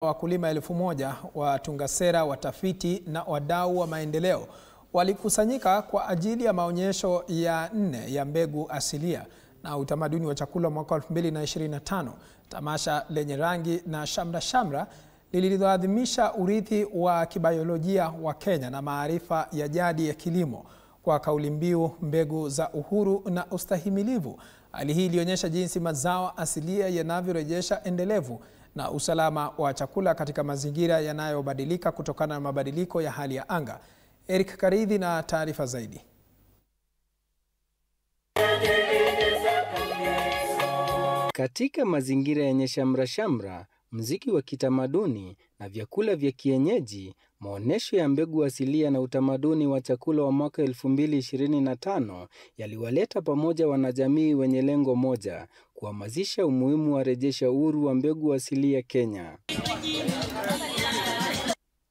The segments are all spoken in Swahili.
Wakulima 1000 watunga sera, watafiti na wadau wa maendeleo walikusanyika kwa ajili ya maonyesho ya 4 ya mbegu asilia na utamaduni wa chakula mwaka 2025. Tamasha lenye rangi na shamra lililoadhimisha urithi wa kibiolojia wa Kenya na maarifa ya jadi ya kilimo kwa kauli mbiu mbegu za uhuru na ustahimilivu. Hali hii ilionyesha jinsi mazao asilia yanavyorejesha endelevu na usalama wa chakula katika mazingira yanayobadilika kutokana na mabadiliko ya hali ya anga. Eric Karidhi na taarifa zaidi. Katika mazingira yenye shamra, muziki wa kitamaduni na vyakula vya kienyeji, maonesho ya mbegu asilia na utamaduni wa chakula wa mwaka 2025 yaliwaleta pamoja wanajamii wenye lengo moja: kuhamasisha umuhimu wa rejesha uhuru wa mbegu asilia Kenya.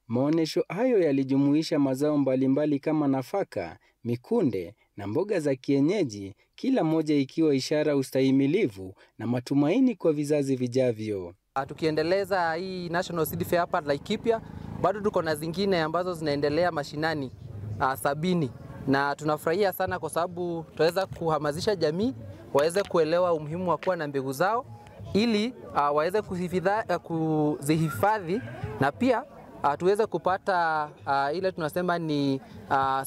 Maonesho hayo yalijumuisha mazao mbalimbali kama nafaka, mikunde na mboga za kienyeji, kila moja ikiwa ishara ustahimilivu na matumaini kwa vizazi vijavyo. Tukiendeleza hii National Seed Fair hapa Laikipia, bado tuko na zingine ambazo zinaendelea mashinani 70, na tunafurahia sana kwa sababu tutaweza kuhamasisha jamii waweze kuelewa umuhimu wa kuwa na mbegu zao ili waweze kuzihifadhi na pia tuweze kupata ile tunasema ni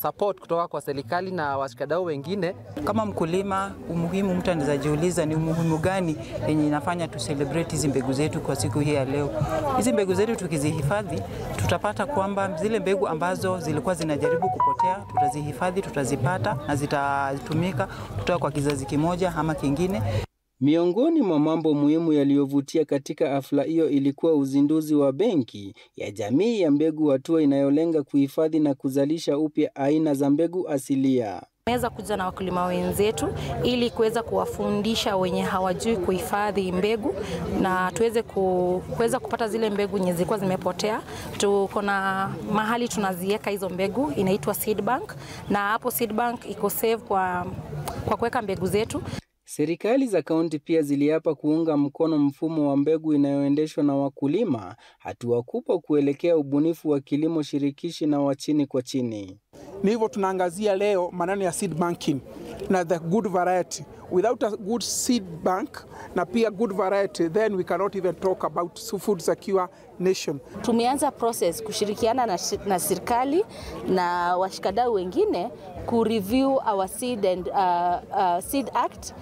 support kutoka kwa serikali na washikadau wengine. Kama mkulima, umuhimu mtu anaweza jiuliza ni umuhimu gani yenye inafanya tu celebrate hizi mbegu zetu kwa siku hii ya leo. Hizi mbegu zetu tukizihifadhi, tutapata kwamba zile mbegu ambazo zilikuwa zinajaribu kupotea, tutazihifadhi, tutazipata na zitatumika kutoka kwa kizazi kimoja ama kingine. Miongoni mwa mambo muhimu yaliyovutia katika hafla hiyo ilikuwa uzinduzi wa benki ya jamii ya mbegu, hatua inayolenga kuhifadhi na kuzalisha upya aina za mbegu asilia. Tumeweza kuja na wakulima wenzetu ili kuweza kuwafundisha wenye hawajui kuhifadhi mbegu na tuweze kuweza kupata zile mbegu nye zilikuwa zimepotea. Tuko na mahali tunaziweka hizo mbegu, inaitwa seed bank, na hapo seed bank iko save kwa kuweka mbegu zetu. Serikali za kaunti pia ziliapa kuunga mkono mfumo wa mbegu inayoendeshwa na wakulima, hatua kubwa kuelekea ubunifu wa kilimo shirikishi na wa chini kwa chini. Ni hivyo tunaangazia leo maneno ya seed banking na the good variety. Without a good seed bank na pia good variety, then we cannot even talk about food secure nation. Tumeanza process kushirikiana na serikali na washikadau wengine kureview our seed and seed act,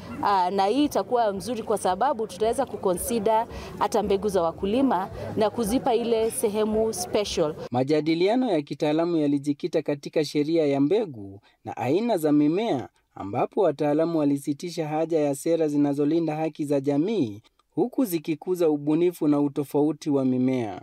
na hii itakuwa mzuri kwa sababu tutaweza kuconsider hata mbegu za wakulima na kuzipa ile sehemu special. Majadiliano ya kitaalamu yalijikita katika sheria ya mbegu na aina za mimea, ambapo wataalamu walisitisha haja ya sera zinazolinda haki za jamii huku zikikuza ubunifu na utofauti wa mimea.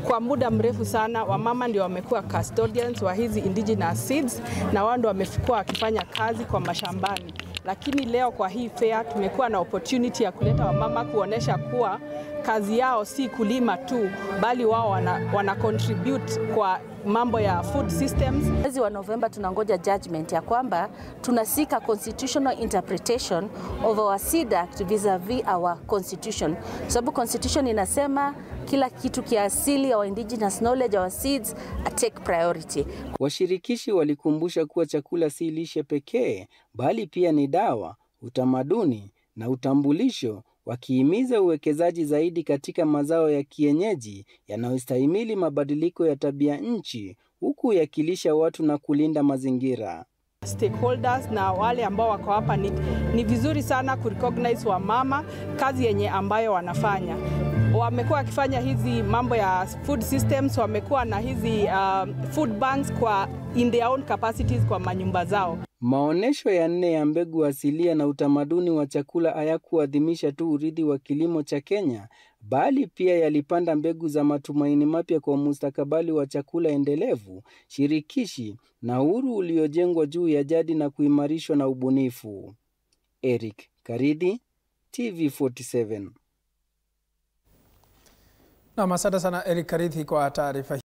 Kwa muda mrefu sana wamama ndio wamekuwa custodians wa hizi indigenous seeds na wao ndio wamekuwa wakifanya kazi kwa mashambani. Lakini leo kwa hii fair tumekuwa na opportunity ya kuleta wamama kuonesha kuwa kazi yao si kulima tu, bali wao wana contribute kwa mambo ya food systems. Mwezi wa Novemba tunangoja judgment ya kwamba tunasika constitutional interpretation of our seed act vis-a-vis our constitution. Sababu constitution inasema kila kitu kiasili, our indigenous knowledge, our seeds take priority. Washirikishi walikumbusha kuwa chakula si lishe pekee, bali pia ni dawa, utamaduni na utambulisho, wakihimiza uwekezaji zaidi katika mazao ya kienyeji yanayostahimili mabadiliko ya tabia nchi, huku yakilisha watu na kulinda mazingira. Stakeholders na wale ambao wako hapa ni vizuri sana kurecognize wamama kazi yenye ambayo wanafanya. Wamekuwa wakifanya hizi mambo ya food systems, wamekuwa na hizi food banks in their own capacities kwa manyumba zao. Maonesho ya 4 ya mbegu asilia na utamaduni wa chakula hayakuadhimisha tu urithi wa kilimo cha Kenya, bali pia yalipanda mbegu za matumaini mapya kwa mustakabali wa chakula endelevu, shirikishi na uhuru uliojengwa juu ya jadi na kuimarishwa na ubunifu. Eric Karidhi, TV47. Na asante sana Eric Karidhi kwa taarifa.